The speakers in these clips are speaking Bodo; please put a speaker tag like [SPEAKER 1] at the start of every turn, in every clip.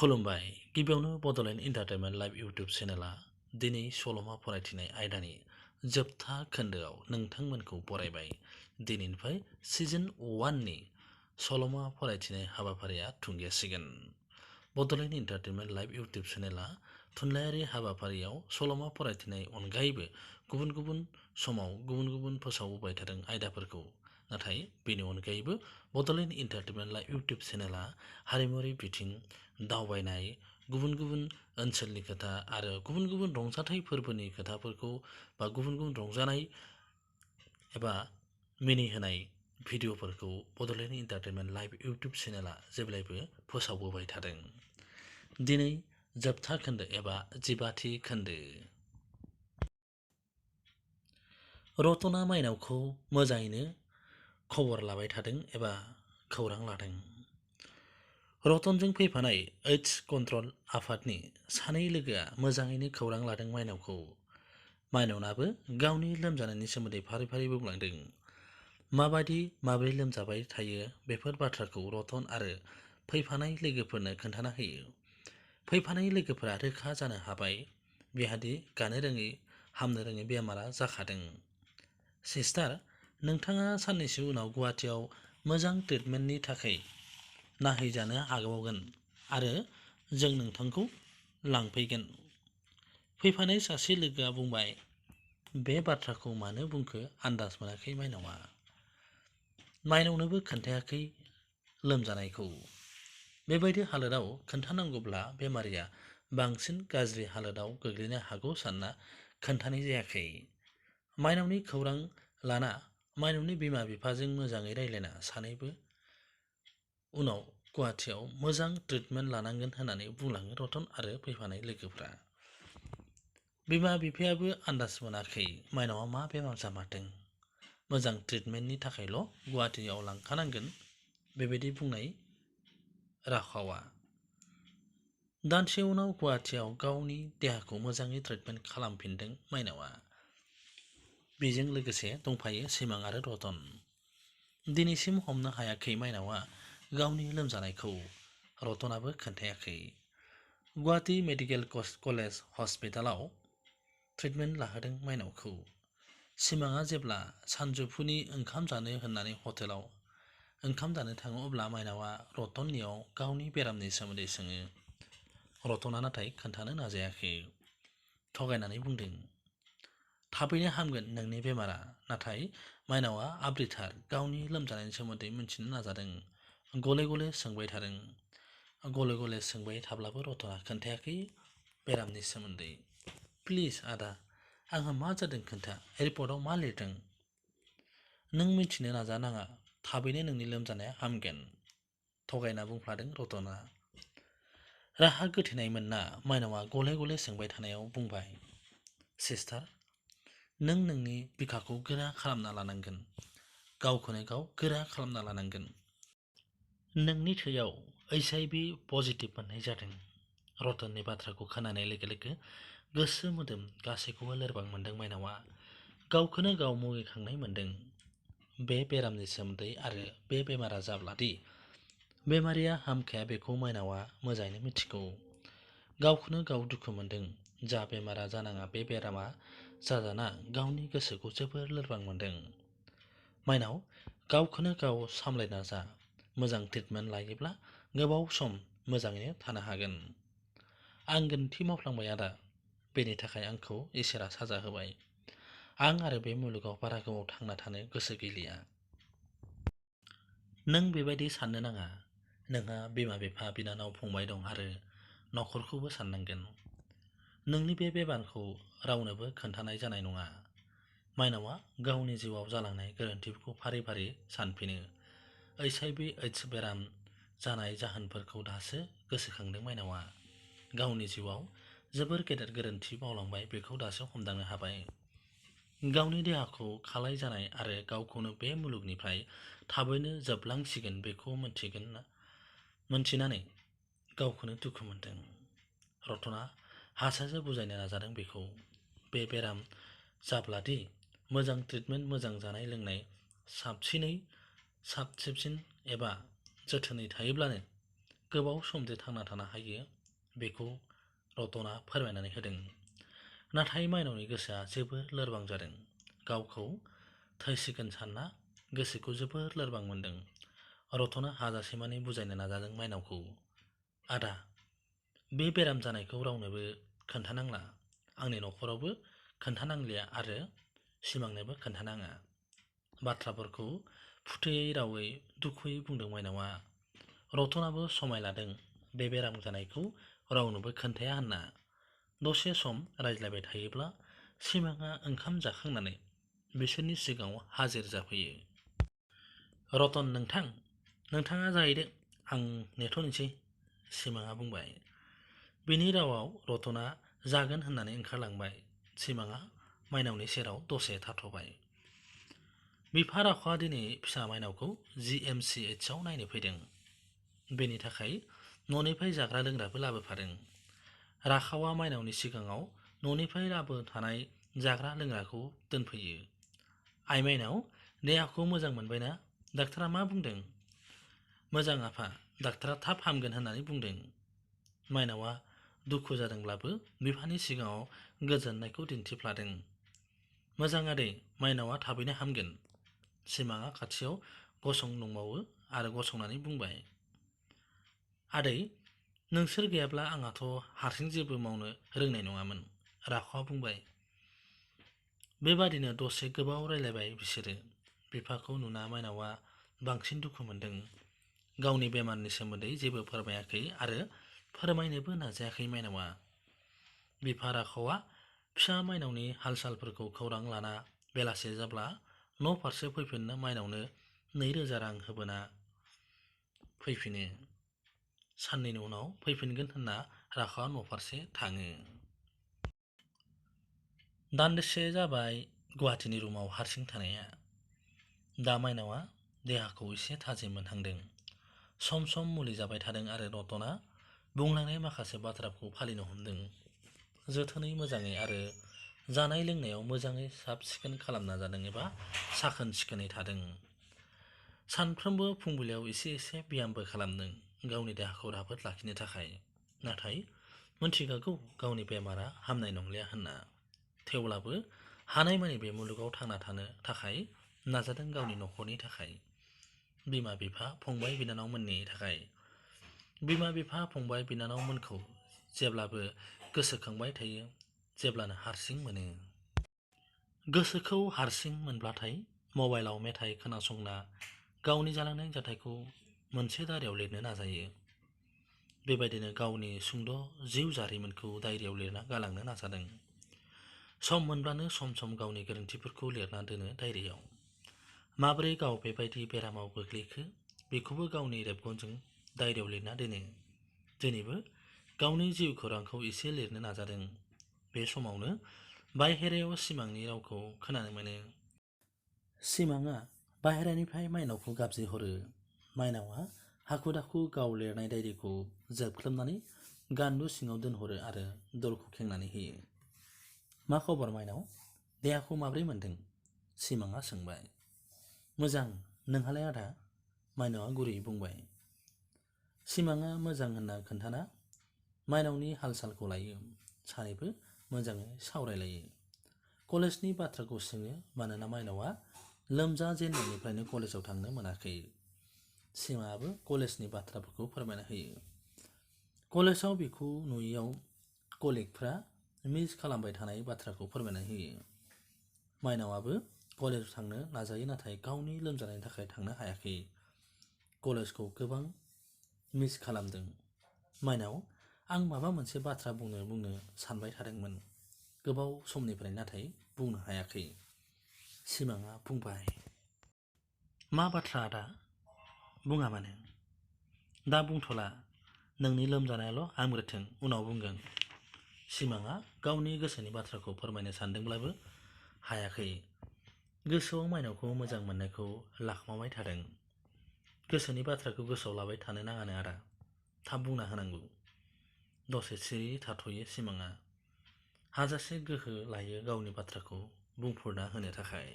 [SPEAKER 1] खुलुमबाय गिबियावनो बड'लेण्ड एन्टारटेनमेन्ट लाइभ इउटुब चेनेला दिनै सल'मा फरायथिनाय आयदानि जोबथा खोन्दोआव नोंथांमोनखौ बरायबाय। दिनैनिफ्राय सिजन 1नि सल'मा फरायथिनाय हाबाफारिया थुंगेसिगोन। बड'लेण्ड एन्टारटेनमेन्ट लाइभ इउटुब चेनेला थुनलाइयारि हाबाफारियाव सल'मा फरायथिनाय अनगायैबो गुबुन गुबुन समाव गुबुन गुबुन फोसावबोबाय थादों आयदाफोरखौ। नाथाय बेनि अनगायैबो बड'लेण्ड एन्टारटेनमेन्ट लाइभ इउटुब चेनेला हारिमुआरि बिथिं, दावबायनाय, गुबुन गुबुन ओनसोलनि खोथा आरो गुबुन गुबुन रंजाथाइ फोरबोनि खोथाफोरखौ बा गुबुन गुबुन रंजानाय एबा मिनिहोनाय भिडिअफोरखौ बड'लेण्ड एन्टारटेनमेन्ट लाइभ इउटुब चेनेला जेब्लायबो फोसावबोबाय थादों। दिनै जोबथा खोन्दो एबा 15थि खोन्दो। रतना माइनावखौ मोजाङैनो खबर लाबाय थादों एबा खौरां लादों। रतनजों फैफानाय एड्स कन्ट्रल आफादनि सानै लोगोआ मोजाङैनो खौरां लादों माइनावखौ। माइनावनाबो गावनि लोमजानायनि सोमोन्दै फारि फारि बुंलांदों। माबोरै लोमजाबाय थायो बेफोर बाथ्राखौ रतन आरो फैफानाय लोगोफोरनो खोन्थाना होयो। फैफानाय लोगोफोरा रोखा जानो हाबाय बिहादि गानो रोङै हामनो रोङै बेमारा जाखादों। सिस्टार, नोंथाङा साननैसो उनाव गुवाहाटियाव मोजां ट्रिटमेन्टनि थाखाय नाहैजानो हागौगोन आरो जों नोंथांखौ लांफैगोन। फैफानाय सासे लोगोआ बुंबाय। बे बाथ्राखौ मानो बुंखो आन्दाज मोनाखै माइनावआ। माइनावनोबो खोन्थायाखै लोमजानायखौ। बेबायदि हालोदाव खोन्थानांगौब्ला बेमारिया बांसिन गाज्रि हालोदाव गोग्लैनो हागौ सानना खोन्थानाय जायाखै। माइनावनि खौरां लाना माइनावनि बिमा बिफाजों मोजाङै रायज्लायना सानैबो उनाव गुवाहाटियाव मोजां ट्रिटमेन्ट लानांगोन होननानै बुंलाङो रतन आरो फैफानाय लोगोफ्रा। बिमा बिफायाबो आन्दाज मोनाखै माइनावआ मा बेमार जामारदों। मोजां ट्रिटमेन्टनि थाखायल' गुवाहाटियाव लांखानांगोन बेबायदि बुंनाय राखावा। दानसे उनाव गुवाहाटियाव गावनि देहाखौ मोजाङै ट्रिटमेन्ट खालामफिनदों माइनावआ। बेजों लोगोसे दंफायो सिमां आरो रतन। दिनैसिम हमनो हायाखै माइनावआ गावनि लोमजानायखौ। रतनाबो खोन्थायाखै। गुवाहाटि मेडिकेल कलेज हस्पिटालाव ट्रिटमेन्ट लाहोदों माइनावखौ। सिमाङा जेब्ला सानजौफुनि ओंखाम जानो होननानै हटेलाव ओंखाम जानो थाङो अब्ला माइनावआ रतननियाव गावनि बेरामनि सोमोन्दै सोङो। रतना नाथाय खोन्थानो नाजायाखै। थगायनानै बुंदों, थाबैनो हामगोन नोंनि बेमारा। नाथाय माइनावआ आब्रिथार गावनि लोमजानायनि सोमोन्दै मिथिनो नाजादों। गले गले सोंबाय थादों। गले गले सोंबाय थाब्लाबो रतना खोन्थायाखै बेरामनि सोमोन्दै। प्लिज आदा, आंहा मा जादों खोन्था, रिपर्टआव मा लिरदों? नों मिथिनो नाजानाङा, थाबैनो नोंनि लोमजानाया हामगोन। थगायना बुंफ्लादों रतना। राहा गोथेनाय मोनना माइनावआ गले गले सोंबाय थानायाव बुंबाय, सिस्टार, नों नोंनि बिखाखौ गोरा खालामना लानांगोन। गावखौनो गाव गोरा खालामना लानांगोन। नोंनि थैयाव HIV पजिटिभ मोननाय जादों। रतननि बाथ्राखौ खोनानाय लोगो लोगो गोसो मोदोम गासैखौबो लोरबां मोनदों माइनावआ। गावखौनो गाव मुगैखांनाय मोनदों। बे बेरामनि सोमोन्दै आरो बे बेमारा जाब्लादि बेमारिया हामखाया बेखौ माइनावआ मोजाङैनो मिथिगौ। गावखौनो गाव दुखु मोनदों। जा बेमारा जानाङा बे बेरामा जाजाना गावनि गोसोखौ जोबोर लोरबां मोनदों। माइनाव, गावखौनो गाव सामलायना जा। मोजां ट्रिटमेन्ट लायोब्ला गोबाव सम मोजाङैनो थानो हागोन। आं गोरोन्थि मावफ्लांबाय आदा। बेनि थाखाय आंखौ इसोरा साजा होबाय। आं आरो बे मुलुगाव बारा गोबाव थांना थानो गोसो गैलिया। नों बेबायदि साननो नाङा। नोंहा बिमा बिफा, बिनानाव, फंबाय दं आरो न'खरखौबो साननांगोन। नोंनि बे बेमारखौ रावनोबो खोन्थानाय जानाय नङा। माइनावआ गावनि जिउआव जालांनाय गोरोन्थिफोरखौ फारि फारि सानफिनो। HIV एड्स बेराम जानाय जाहोनफोरखौ दासो गोसोखांदों माइनावआ। गावनि जिउआव जोबोर गेदेर गोरोन्थि मावलांबाय बेखौ दासो हमदांनो हाबाय। गावनि देहाखौ खालाय जानाय आरो गावखौनो बे मुलुगनिफ्राय थाबैनो जोबलांसिगोन बेखौ मोनथिनानै गावखौनो दुखु मोनदों। रतना हासासे बुजायनो नाजादों बेखौ। बे बेराम जाब्लादि मोजां ट्रिटमेन्ट, मोजां जानाय लोंनाय, साबसिन एबा जोथोनै थायोब्लानो गोबाव समजों थांना थानो हायो बेखौ रतना फोरमायनानै होदों। नाथाय माइनावनि गोसोआ जोबोर लोरबां जादों। गावखौ थैसिगोन सानना गोसोखौ जोबोर लोरबां मोनदों। रतना हाजासेमानि बुजायनो नाजादों माइनावखौ। आदा, बे बेराम जानायखौ रावनोबो खोन्थानांला, आंनि न'खरावबो खोन्थानांलिया आरो सिमांनोबो खोन्थानाङा। बाथ्राफोरखौ फुथेयै रावै दुखुयै बुंदों माइनावआ। रतनाबो समाय लादों बे बेराम जानायखौ रावनोबो खोन्थाया होनना। दसे सम रायज्लायबाय थायोब्ला सिमाङा ओंखाम जाखांनानै बिसोरनि सिगाङाव हाजिर जाफैयो। रतन नोंथां, नोंथाङा जाहैदो, आं नेथ'नोसै, सिमाङा बुंबाय। बिनि रावाव रतना जागोन होननानै ओंखारलांबाय। सिमाङा माइनावनि सेराव दसे थाथ'बाय। बिफा राखावा दिनै फिसा माइनावखौ GMCHआव नायनो फैदों। बेनि थाखाय न'निफ्राय जाग्रा लोंग्राबो लाबोफादों। राखावा माइनावनि सिगाङाव न'निफ्राय लाबोफानाय जाग्रा लोंग्राखौ दोनफैयो। आइ माइनाव, देहाखौ मोजां मोनबायना? डाक्टारा मा बुंदों? मोजां आफा, डाक्टारा थाब हामगोन होननानै बुंदों। माइनावआ दुखु जादोंब्लाबो बिफानि सिगाङाव गोजोननायखौ दिन्थिफ्लादों। मोजां आदै, माइनावआ थाबैनो हामगोन। सिमाङा खाथियाव गसंदोंबावो आरो गसंनानै बुंबाय। आदै, नोंसोर गैयाब्ला आंहाथ' हारसिं जेबो मावनो रोंनाय नङामोन, राखावा बुंबाय। बेबादिनो दसे गोबाव रायलायबाय बिसोरो। बिफाखौ नुना माइनावआ बांसिन दुखु मोनदों। गावनि बेमारनि सोमोन्दै जेबो फोरमायाखै आरो फोरमायनोबो नाजायाखै माइनावआ। बिफा राखावा फिसा माइनावनि हाल-सालफोरखौ खौरां लाना बेलासि जाब्ला न' फारसे फैफिननो माइनावनो 2000 रां होबोना फैफिनो। साननैनि उनाव फैफिनगोन होनना राखावा न' फारसे थाङो। दान्दिसे जाबाय गुवाहाटिनि रुमाव हारसिं थानाया। दा माइनावआ देहाखौ एसे थाजिम मोनहांदों। सम सम मुलि जाबाय थादों आरो रतना बुंलांनाय माखासे बाथ्राखौ फालिनो हमदों। जोथोनै मोजाङै आरो जानाय लोंनायाव मोजाङै साब सिखोन खालामना जादों एबा साखोन सिखोनै थादों। सानफ्रोमबो फुंबिलियाव एसे एसे ब्यामबो खालामदों गावनि देहाखौ राफोद लाखिनो थाखाय। नाथाय मोनथिखागौ गावनि बेमारा हामनाय नंलिया होनना। थेवब्लाबो हानायमानि बे मुलुगाव थांना थानो थाखाय नाजादों गावनि न'खरनि थाखाय, बिमा बिफा फंबाय बिनानावमोननि थाखाय। बिमा बिफा फंबाय बिनानावमोनखौ जेब्लाबो गोसोखांबाय थायो जेब्लानो हारसिं मोनो। गोसोखौ हारसिं मोनब्लाथाय मबाइलाव मेथाइ खोनासंना गावनि जालांनाय जाथायखौ मोनसे दारियाव लिरनो नाजायो। बेबायदिनो गावनि सुंद' जिउ जारिमिनखौ डायरियाव लिरना गालांनो नाजादों। सम मोनब्लानो सम सम गावनि गोरोन्थिफोरखौ लिरना दोनो डायरियाव। माबोरै गाव बेबायदि बेरामाव गोग्लैखो बेखौबो गावनि रेबगनजों डायरियाव लिरना दोनो। दिनैबो गावनि जिउ खौरांखौ एसे लिरनो नाजादों। बे समावनो बायहेरायाव सिमांनि रावखौ खोनानो मोनो। सिमाङा बाहेरानिफ्राय माइनावखौ गाबज्रिहरो। माइनावआ हाखु दाखु गाव लिरनाय डायरिखौ जोबख्लोबनानै गान्दु सिङाव दोनहरो आरो दरखौ खेंनानै होयो। मा खबर माइनाव? देहाखौ माब्रै मोनदों? सिमाङा सोंबाय। मोजां, नोंहालाय आदा? माइनावआ गुरैयै बुंबाय। सिमाङा मोजां होनना खोन्थाना माइनावनि हाल-सालखौ लायो। सानैबो मोजाङै सावरायलायो। कलेजनि बाथ्राखौ सोङो मानोना माइनावआ लोमजाजेननायनिफ्रायनो कलेजाव थांनो मोनाखै। सिमाङाबो कलेजनि बाथ्राफोरखौ फोरमायना होयो। कलेजाव बिखौ नुयैयाव कलिगफ्रा मिस खालामबाय थानाय बाथ्राखौ फोरमायना होयो। माइनावआबो कलेजाव थांनो नाजायो नाथाय गावनि लोमजानायनि थाखाय थांनो हायाखै। कलेजखौ गोबां मिस खालामदों। माइनाव, आं माबा मोनसे बाथ्रा बुंनो सानबाय थादोंमोन गोबाव समनिफ्राय नाथाय बुंनो हायाखै। सिमाङा बुंबाय। मा बाथ्रा आदा? बुङा मानो? दा बुंथ'ला, नोंनि लोमजानायाल' हामग्रोथों, उनाव बुंगोन। सिमाङा गावनि गोसोनि बाथ्राखौ फोरमायनो सानदोंब्लाबो हायाखै। गोसोआव माइनावखौ मोजां मोननायखौ लाखमाबाय थादों। गोसोनि बाथ्राखौ गोसोआव लाबाय थानो नाङानो आदा, थाब बुंना होनांगौ। दसे सिरि थाथ'यो सिमाङा। हाजासे गोहो लायो गावनि बाथ्राखौ बुंफोरना होनो थाखाय।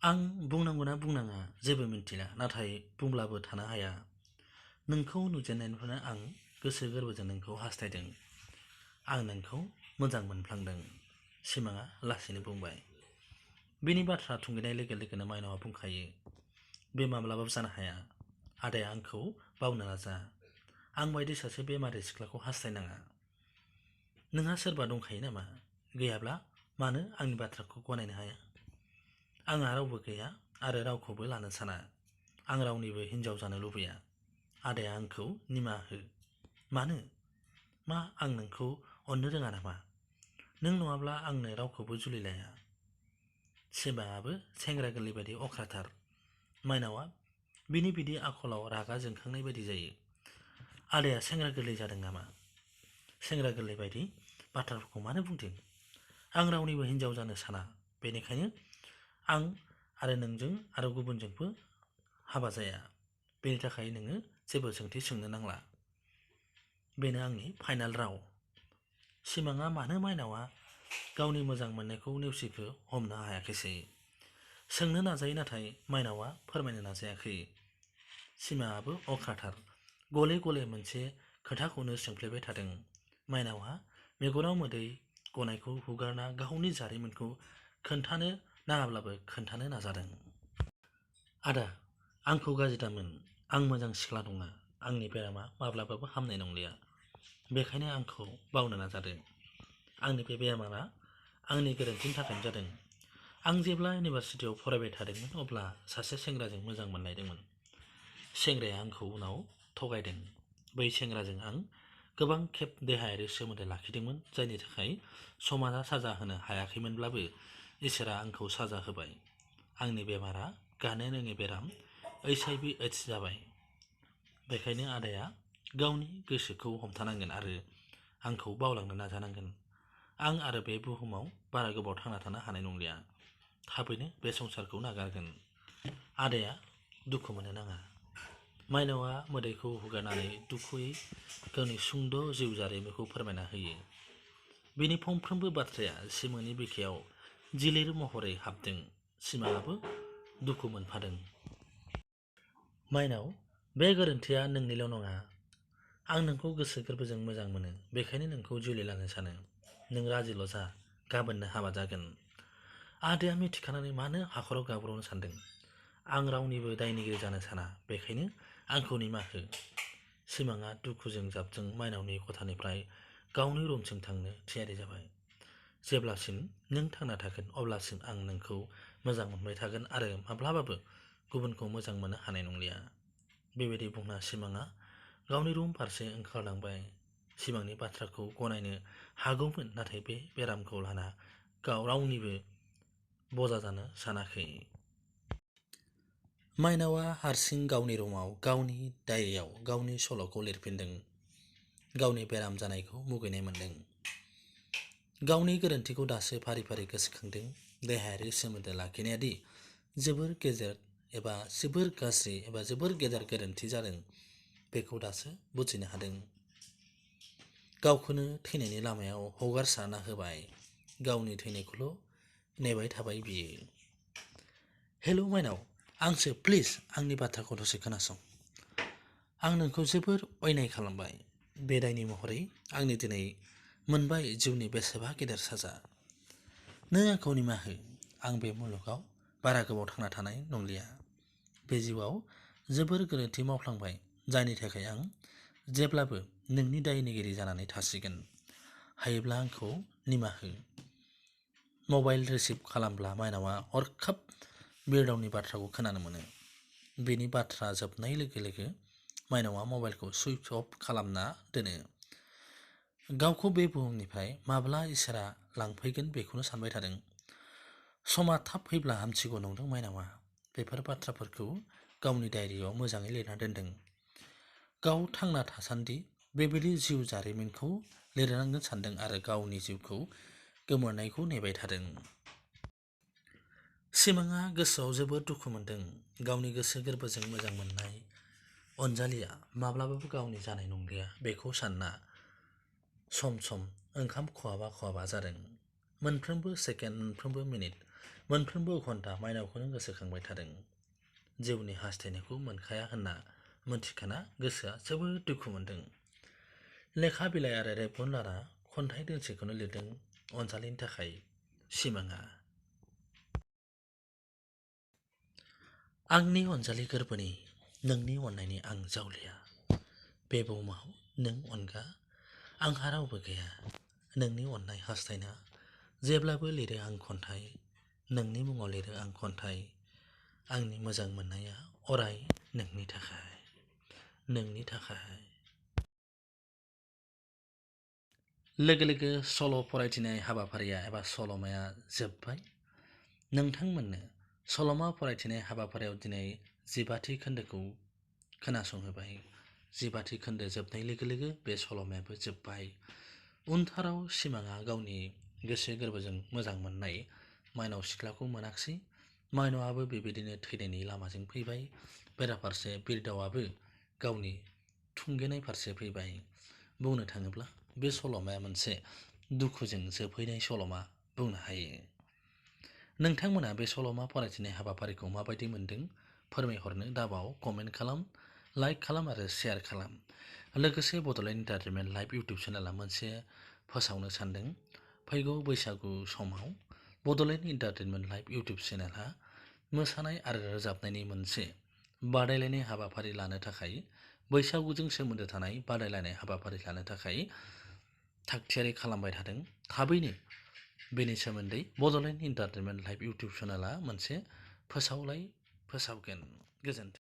[SPEAKER 1] आं बुंनांगौना बुंनाङा जेबो मिन्थिला, नाथाय बुंब्लाबो थानो हाया। नोंखौ नुजेननायनिफ्रायनो आं गोसो गोरबोजों नोंखौ हास्थायदों। आं नोंखौ मोजां मोनफ्लांदों, सिमाङा लासैनो बुंबाय। बिनि बाथ्रा थुंगेनाय लोगो लोगोनो माइनावआ बुंखायो, बे माब्लाबाबो जानो हाया। आदाया आंखौ बावनो नाजा। आं बायदि सासे बेमारि सिख्लाखौ हास्थायनाङा। नोंहा सोरबा दंखायो नामा? गैयाब्ला मानो आंनि बाथ्राखौ गनायनो हाया? आंहा रावबो गैया आरो रावखौबो लानो साना। आं रावनिबो हिन्जाव जानो लुबैया। आदाया आंखौ निमाहा हो। मानो? मा आं नोंखौ अननो रोङा नामा? नों नङाब्ला आंनो रावखौबो जुलि लाया। सिमाङाबो सेंग्रा गोरलै बायदि अख्राथार। माइनावआ बिदि आखलाव रागा जोंखांनाय बायदि जायो। आदाया सेंग्रा गोरलै जादों नामा? सेंग्रा गोरलै बायदि बाथ्राफोरखौ मानो बुंदों? आं रावनिबो हिन्जाव जानो साना। बेनिखायनो आं आरो नोंजों आरो गुबुनजोंबो हाबा जाया। बेनि थाखाय नोङो जेबो सोंथि सोंनो नांला। बेनो आंनि फाइनाल राव। सिमाङा मानो माइनावआ गावनि मोजां मोननायखौ नेवसिखो हमनो हायाखिसै। सोंनो नाजायो, नाथाय माइनावआ फोरमायनो नाजायाखै। सिमाङाबो अख्राथार। गले गले मोनसे खोथाखौनो सोंफ्लेबाय थादों। माइनावहा मेगनाव मोदै गनायखौ हुगारना गावनि जारिमिनखौ खोन्थानो नाङाब्लाबो खोन्थानो नाजादों। आदा, आंखौ गाज्रि दामोन। आं मोजां सिख्ला नङा। आंनि बेरामा माब्लाबाबो हामनाय नंलिया। बेखायनो आंखौ बावनो नाजादों। आंनि बे बेमारा आंनि गोरोन्थिनि थाखायनो जादों। आं जेब्ला इउनिभार्सिटियाव फरायबाय थादोंमोन अब्ला सासे सेंग्राजों मोजां मोनलायदोंमोन। सेंग्राया आंखौ उनाव थगायदों। बै सेंग्राजों आं गोबां खेब देहायारि सोमोन्दो लाखिदोंमोन, जायनि थाखाय समाजा साजा होनो हायाखैमोनब्लाबो इसोरा आंखौ साजा होबाय। आंनि बेमारा गानो रोङै बेराम HIV/AIDS जाबाय। बेखायनो आदाया गावनि गोसोखौ हमथानांगोन आरो आंखौ बावलांनो नाजानांगोन। आं आरो बे बुहुमाव बारा गोबाव थांना थानो हानाय नंलिया। थाबैनो बे संसारखौ नागारगोन। आदाया दुखु मोननो नाङा। माइनावआ मोदैखौ हुगारनानै दुखुयै गावनि सुंद' जिउ जारिमिनखौ फोरमायना होयो। बिनि फंफ्रोमबो बाथ्राया सिमांनि बिखायाव जिलिर महरै हाबदों। सिमाङाबो दुखु मोनफादों। माइनाव, बे गोरोन्थिया नोंनिल' नङा। आं नोंखौ गोसो गोरबोजों मोजां मोनो, बेखायनो नोंखौ जुलि लानो सानो। नों राजिल' जा, गाबोननो हाबा जागोन। आदाया मिथिखानानै मानो हाखराव गाब्र'नो सानदों? आं रावनिबो दायनिगिरि जानो साना, बेखायनो आंखौ निमाहा हो। सिमाङा दुखुजों जाबजों माइनावनि खथानिफ्राय गावनि रुमसिम थांनो थियारि जाबाय। जेब्लासिम नों थांना थागोन अब्लासिम आं नोंखौ मोजां मोनबाय थागोन आरो माब्लाबाबो गुबुनखौ मोजां मोननो हानाय नंलिया। बेबायदि बुंना सिमाङा गावनि रुम फारसे ओंखारलांबाय। सिमांनि बाथ्राखौ गनायनो हागौमोन, नाथाय बे बेरामखौ लाना गाव रावनिबो बजा जानो सानाखै। माइनावआ हारसिं गावनि रुमाव गावनि डायरियाव गावनि सल'खौ लिरफिनदों। गावनि बेराम जानायखौ मुगैनाय मोन्दों। गावनि गोरोन्थिखौ दासो फारि फारि गोसोखांदों। देहायारि सोमोन्दो लाखिनाया दि जोबोर गाज्रि एबा जोबोर गेदेर गोरोन्थि जादों, बेखौ दासो बुजिनो हादों। गावखौनो थैनायनि लामायाव हगारसारना होबाय। गावनि थैनायखौल' नेबाय थाबाय बियो। हेल' माइनाव, आंसो, प्लिज आंनि बाथ्राखौ दसे खोनासं। आं नोंखौ जोबोर अयनाय खालामबाय। बे दायनि महरै आंनि दिनै मोनबाय जिउनि बेसेबा गेदेर साजा। नों आंखौ निमाहा हो। आं बे मुलुगाव बारा गोबाव थांना थानाय नंलिया। बे जिउआव जोबोर गोरोन्थि मावफ्लांबाय, जायनि थाखाय आं जेब्लाबो नोंनि दायनिगिरि जानानै थासिगोन। हायोब्ला आंखौ निमाहा हो। मबाइल रिसिभ खालामब्ला माइनावआ हरखाब बिरदावनि बाथ्राखौ खोनानो मोनो। बिनि बाथ्रा जोबनाय लोगो लोगो माइनावआ मबाइलखौ सुइच अफ खालामना दोनो। गावखौ बे बुहुमनिफ्राय माब्ला इसोरा लांफैगोन बेखौनो सानबाय थादों। समा थाब फैब्ला हामसिगौ नंदों माइनावआ। बेफोर बाथ्राफोरखौ गावनि डायरियाव मोजाङै लिरना दोनदों। गाव थांना थासान्दि बेबायदि जिउ जारिमिनखौ लिरनांगोन सानदों आरो गावनि जिउखौ गोमोरनायखौ नेबाय थादों। सिमाङा गोसोआव जोबोद दुखु मोनदों। गावनि गोसो गोरबोजों मोजां मोननाय अनजालिया माब्लाबाबो गावनि जानाय नंलिया बेखौ सानना सम सम ओंखाम खहाबा जादों। मोनफ्रोमबो सेकेन्ड, मोनफ्रोमबो मिनिट, मोनफ्रोमबो घन्टा माइनावखौनो गोसोखांबाय थादों। जिउनि हास्थायनायखौ मोनखाया होनना मोनथिखाना गोसोआ जोबोद दुखु मोनदों। लेखा बिलाइ आरो रेबगन खन्थाइ दोंसेखौनो लिरदों अनजालिनि थाखाय सिमाङा। आंनि अनजालि गोरबोनि नोंनि अननायनि आं जावलिया। बे बुहुमाव नों अनगा आंहा रावबो गैया। नोंनि अननाय हास्थायना जेब्लाबो लिरो आं खन्थाइ। नोंनि मुङाव लिरो आं खन्थाइ। आंनि मोजां मोननाया अराय नोंनि थाखाय, नोंनि थाखाय। लोगो लोगो सल' फरायथिनाय हाबाफारिया एबा सल'माया जोब्बाय। नोंथांमोननो सल'मा फरायथिनाय हाबाफारियाव दिनै 15थि खोन्दोखौ खोनासंहोबाय। 15थि खोन्दो जोबनाय लोगो लोगो बे सल'मायाबो जोब्बाय। उनथाराव सिमाङा गावनि गोसो गोरबोजों मोजां मोननाय माइनाव सिख्लाखौ मोनाखिसै। माइनावआबो बेबायदिनो थैनायनि लामाजों फैबाय। बेराफारसे बिरदावआबो गावनि थुंगेनाय फारसे फैबाय। बुंनो थाङोब्ला बे सल'माया मोनसे दुखुजों जोबहैनाय सल'मा बुंनो हायो। नोंथांमोना बे सल'मा फरायथिनाय हाबाफारिखौ माबायदि मोनदों फोरमायहरनो दाबाव कमेन्ट खालाम, लाइक खालाम आरो शेयार खालाम। लोगोसे बड'लेण्ड इन्टारटेनमेन्ट लाइभ इउटुब चेनेला मोनसे फोसावनो सानदों। फैगौ बैसागु समाव बड'लेण्ड इन्टारटेनमेन्ट लाइभ इउटुब चेनेलहा मोसानाय आरो रोजाबनायनि मोनसे बादायलायनाय हाबाफारि लानो थाखाय, बैसागुजों सोमोन्दो थानाय बादायलायनाय हाबाफारि लानो थाखाय थागथियारि खालामबाय थादों। थाबैनो बेनि सोमोन्दै बड'लेण्ड इन्टारटेनमेन्ट लाइभ इउटुब चेनेला मोनसे फोसावगोन। गोजोन्थों।